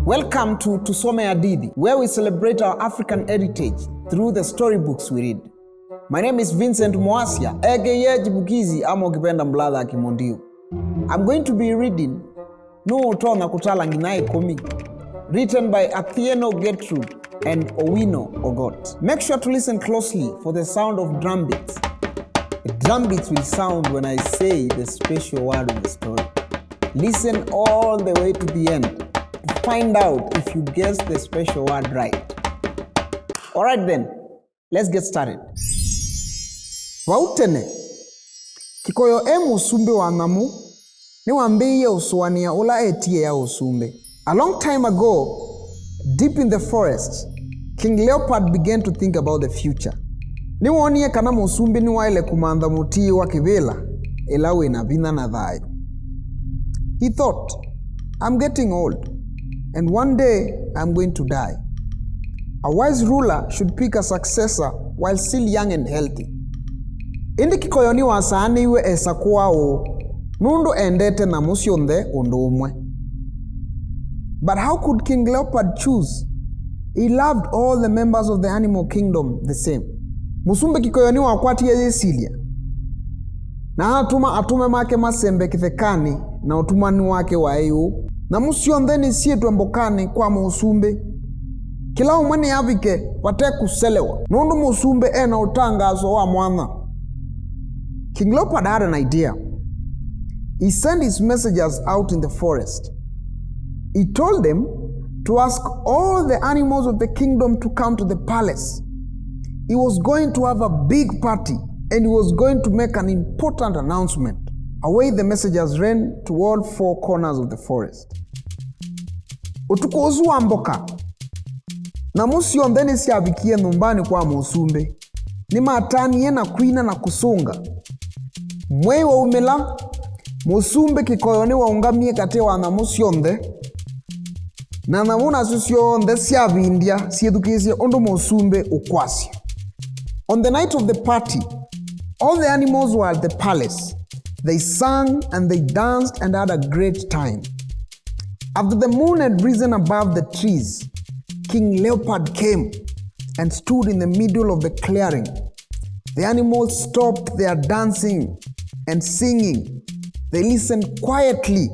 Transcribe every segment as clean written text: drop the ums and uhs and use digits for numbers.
Welcome to Tusome Hadithi, where we celebrate our African heritage through the storybooks we read. My name is Vincent Muasya, aka Chipukeezy ama ukipenda mladha kimondio. I'm going to be reading Upto na Kutala Nginaye Komi, written by Athieno, Gertrude, and Owino, Ogot. Make sure to listen closely for the sound of drum beats. The drum beats will sound when I say the special word in the story. Listen all the way to the end to find out if you guess the special word right. Alright then, let's get started. Wautene, kikoyo usumbe wa namu, ni wambeye uswania ula etie ya usumbe. A long time ago, deep in the forest, King Leopard began to think about the future. Ni woniye kana musumbe ni waile kumanda mutii wa kivela, elawe na bina na dhayo. He thought, I'm getting old, and one day I'm going to die. A wise ruler should pick a successor while still young and healthy. Indi kikoyoni wasaani iwe esakuwa nundu endete na musionde umwe. But how could King Leopard choose? He loved all the members of the animal kingdom the same. Musumbe kikoyoni wakwati yeye silia. Na atume make masembe kithekani na utumani wake wa eyu. Na musiondeni siye tuembokani kwa musumbe. Kila umweni yavike wate kuselewa. Nundu musumbe ena utangazo wa mwana. King Leopard had an idea. He sent his messengers out in the forest. He told them to ask all the animals of the kingdom to come to the palace. He was going to have a big party and he was going to make an important announcement. Away the messengers ran to all four corners of the forest. Utukuzu amboka. Na musiondeni siavikie numbani kwa musumbe. Ni matani yena kuina na kusunga. Mwei wa umela, musumbe kikoyoni wa ungamie katewa na musionde. Na namuna susionde siavi India, siedukizi ondo musumbe ukwasi. On the night of the party, all the animals were at the palace. They sang and they danced and had a great time. After the moon had risen above the trees, King Leopard came and stood in the middle of the clearing. The animals stopped their dancing and singing. They listened quietly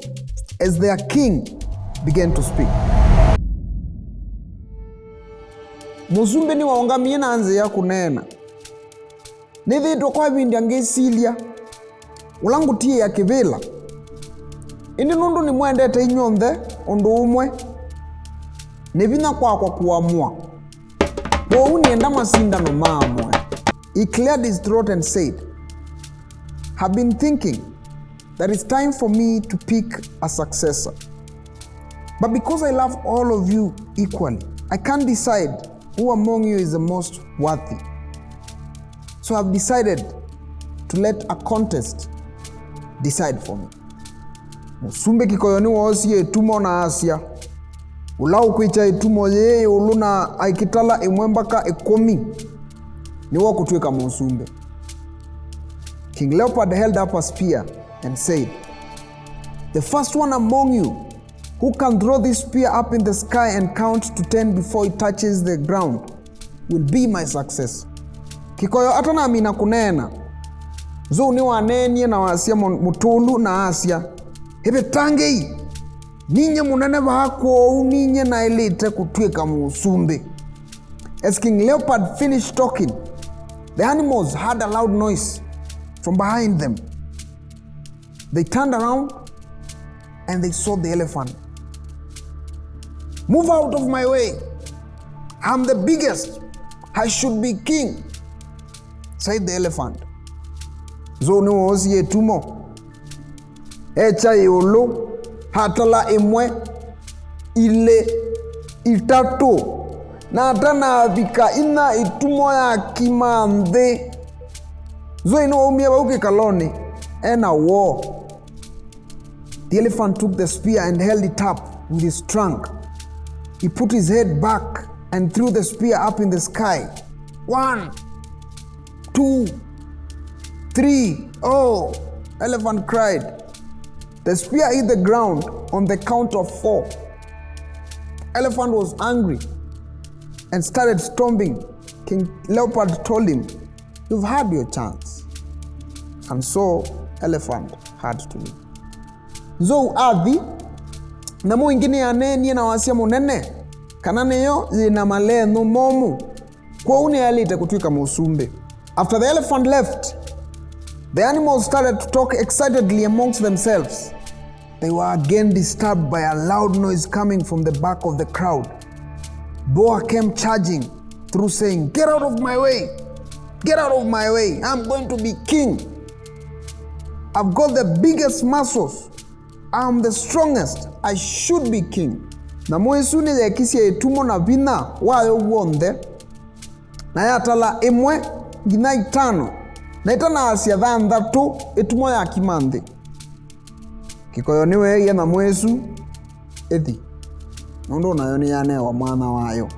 as their king began to speak. Musumbe ni waongamie na anze ya kunena. Nithito kwa vindia ngesilia. Ulangu tie ya kivela. Indi nundu ni muendete inyonde undu umwe. Nevina kwa kuamua. Wo unienda masindano maamwe. He cleared his throat and said, I've been thinking that it's time for me to pick a successor. But because I love all of you equally, I can't decide who among you is the most worthy. So I've decided to let a contest decide for me. Musumbe kikoyoni waosi etumo na Asia. Ulau kwicha etumo yeye uluna aikitala imwembaka ekomi. Ni wakutweka musumbe. King Leopard held up a spear and said, the first one among you who can throw this spear up in the sky and count to 10 before it touches the ground will be my success. Kikoyo atana amina kunena. Zo ni wanenye na wasia mutulu na Asia. Hebe tangei. Ninye munene wako ninye na elite kutweka musumbe. As King Leopard finished talking, the animals heard a loud noise from behind them. They turned around and they saw the elephant. Move out of my way. I'm the biggest. I should be king, said the elephant. Zoni wosi etumo. Echa yolo hatala imwe ile itatu. Na atana vika ina itumo ya kimande. Zo ino umia wauke kaloni. Ena war. The elephant took the spear and held it up with his trunk. He put his head back and threw the spear up in the sky. 1, 2, 3. Oh, elephant cried. The spear hit the ground on the count of 4. Elephant was angry and started stomping. King Leopard told him, "You've had your chance." And so elephant had to leave. Zo adhi na mo ingine ya neni na wasia munene kanane yo zina maleno momu kwa uni alita kutwika musumbe. After the elephant left, the animals started to talk excitedly amongst themselves. They were again disturbed by a loud noise coming from the back of the crowd. Boa came charging through saying, "Get out of my way! Get out of my way! I'm going to be king. I've got the biggest muscles. I'm the strongest. I should be king." Na moesuni ya kisi ya etumo na vina wayo uonde. Na ya Tala emwe gina itano. Na itana asia dhanda tu etumo ya kimande. Kikoyoniwe ya na moesu ethi. Nondo na yoni yane wa mwana wayo.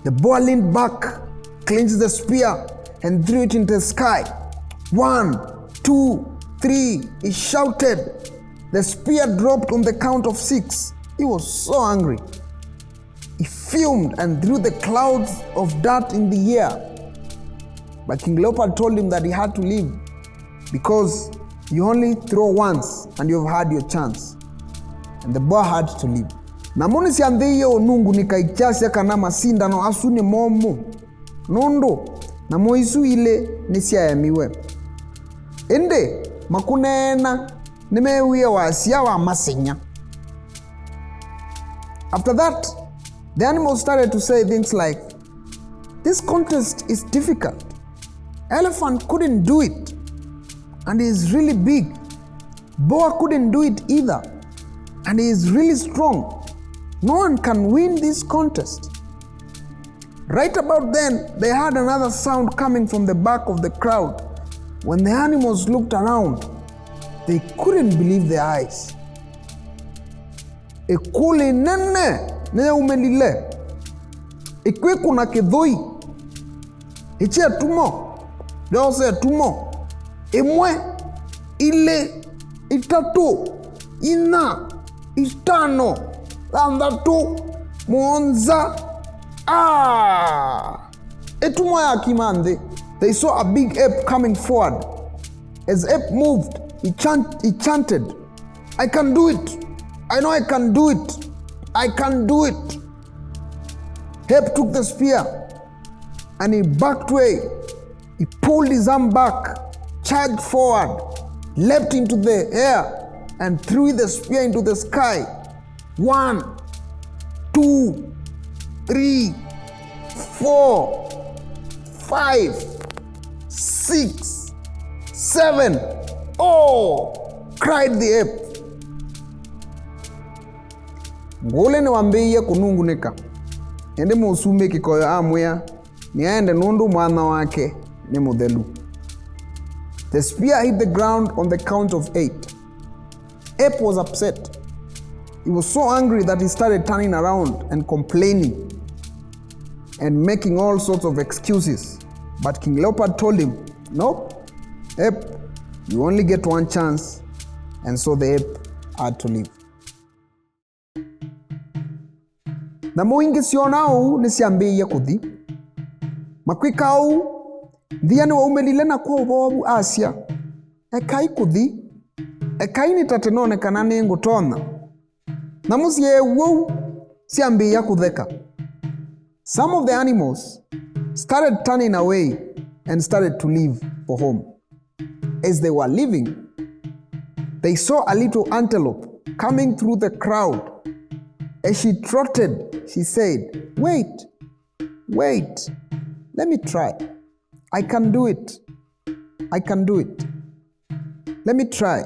The boy leaned back, clenched the spear, and threw it into the sky. 1, 2, 3, he shouted. The spear dropped on the count of 6. He was so angry. He fumed and threw the clouds of dirt in the air. But King Leopard told him that he had to leave because you only throw once and you've had your chance. And the boy had to leave. Na moni si andhiye onungu nikaichasi kana masinda no asuni momu. Nondo na moisu ile nisia ya miwe. Ende makunena nimewiye wasia wa masenya. After that, the animals started to say things like, "This contest is difficult. Elephant couldn't do it, and he is really big. Boa couldn't do it either, and he is really strong. No one can win this contest." Right about then, they heard another sound coming from the back of the crowd. When the animals looked around, they couldn't believe their eyes. Ekule nene ne umelile. Ekwe kuna kedhoi. Eche tumo. Leo se tumo. Emwe ile itatu ina itano landatu monza etumo ya kimande. They saw a big ape coming forward. As ape moved, he chanted, "I can do it. I know I can do it. I can do it." Ape took the spear and he backed away. He pulled his arm back, charged forward, leapt into the air and threw the spear into the sky. 1, 2, 3, 4, 5, 6, 7. "Oh!" cried the ape. Ngole ni wambeiye kunungunika. Ende musume kikoyo amwea. Ni aende nundu mwana wake ni muthelu. The spear hit the ground on the count of 8. Ape was upset. He was so angry that he started turning around and complaining and making all sorts of excuses. But King Leopard told him, "Nope, ape, you only get one chance." And so the ape had to leave. Na moingi sionau nisiambie kuthi. Makwikau thiani wa umelile na kwa ubobu Asia. Ekai kuthi. Ekai ni tatenone kanani ngutona. Na musie wou siambie kutheka. Some of the animals started turning away and started to leave for home. As they were leaving, they saw a little antelope coming through the crowd. As she trotted, she said, "Wait, wait, let me try. I can do it. I can do it. Let me try."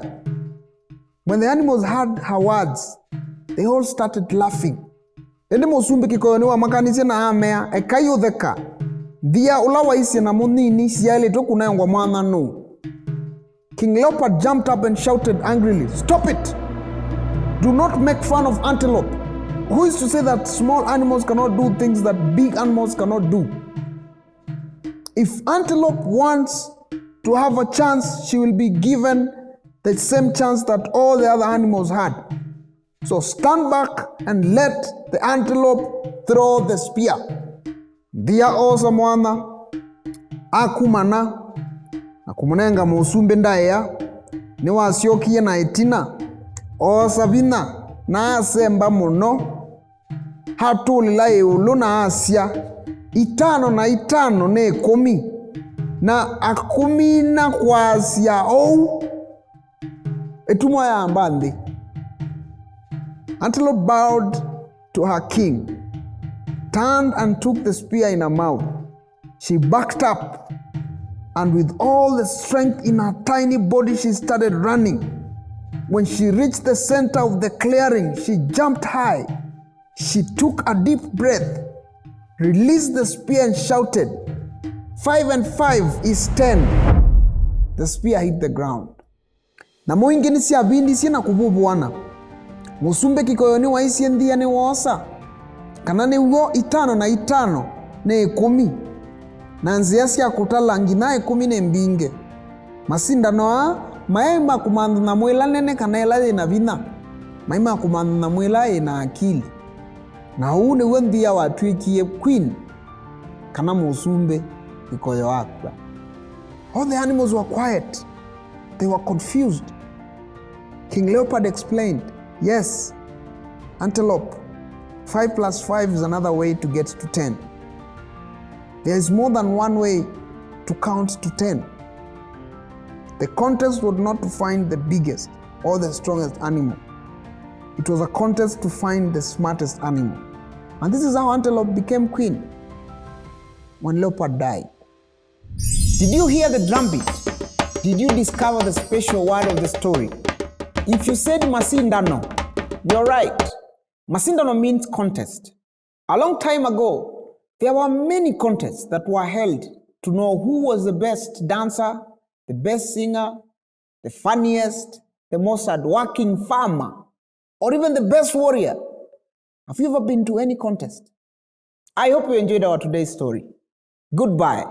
When the animals heard her words, they all started laughing. Ende musumbe kikoyoni wa makanisi na amea ekayo theka. Thia ulawa isi na munini siyaile toku na yongwa mwana no. King Leopard jumped up and shouted angrily, "Stop it! Do not make fun of antelope. Who is to say that small animals cannot do things that big animals cannot do? If antelope wants to have a chance, she will be given the same chance that all the other animals had. So stand back and let the antelope throw the spear. Thia osa mwana akumana na kumunenga musumbe ndaea ni wasiokie na itina osa vina na asemba muno hatulila iulu na asya 5 na 5 ne 10 na akumina kwa asya ou etumwa ya ambandi. Antelope bowed to her king, turned and took the spear in her mouth. She backed up, and with all the strength in her tiny body, she started running. When she reached the center of the clearing, she jumped high. She took a deep breath, released the spear, and shouted, 5 and 5 is 10. The spear hit the ground. Na moingeni si abindi si na kububuana. Musumbe kikoyoni wa isi ndia ni wosa. Kanane uo 5 na 5 ne 10. Na nziasi ya kutalangi na 10 ne mbinge. Masinda noa maema kumandu na mwela nene kanela na vina. Maema kumandu na mwela na akili. Na huu ni wendia watuikie queen. Kana musumbe kikoyo wakwa. All the animals were quiet. They were confused. King Leopard explained, yes, antelope, 5 plus 5 is another way to get to 10. There is more than one way to count to 10. The contest was not to find the biggest or the strongest animal. It was a contest to find the smartest animal. And this is how antelope became queen when leopard died. Did you hear the drumbeat? Did you discover the special word of the story? If you said Masindano, you're right. Masindano means contest. A long time ago, there were many contests that were held to know who was the best dancer, the best singer, the funniest, the most hardworking farmer, or even the best warrior. Have you ever been to any contest? I hope you enjoyed our today's story. Goodbye.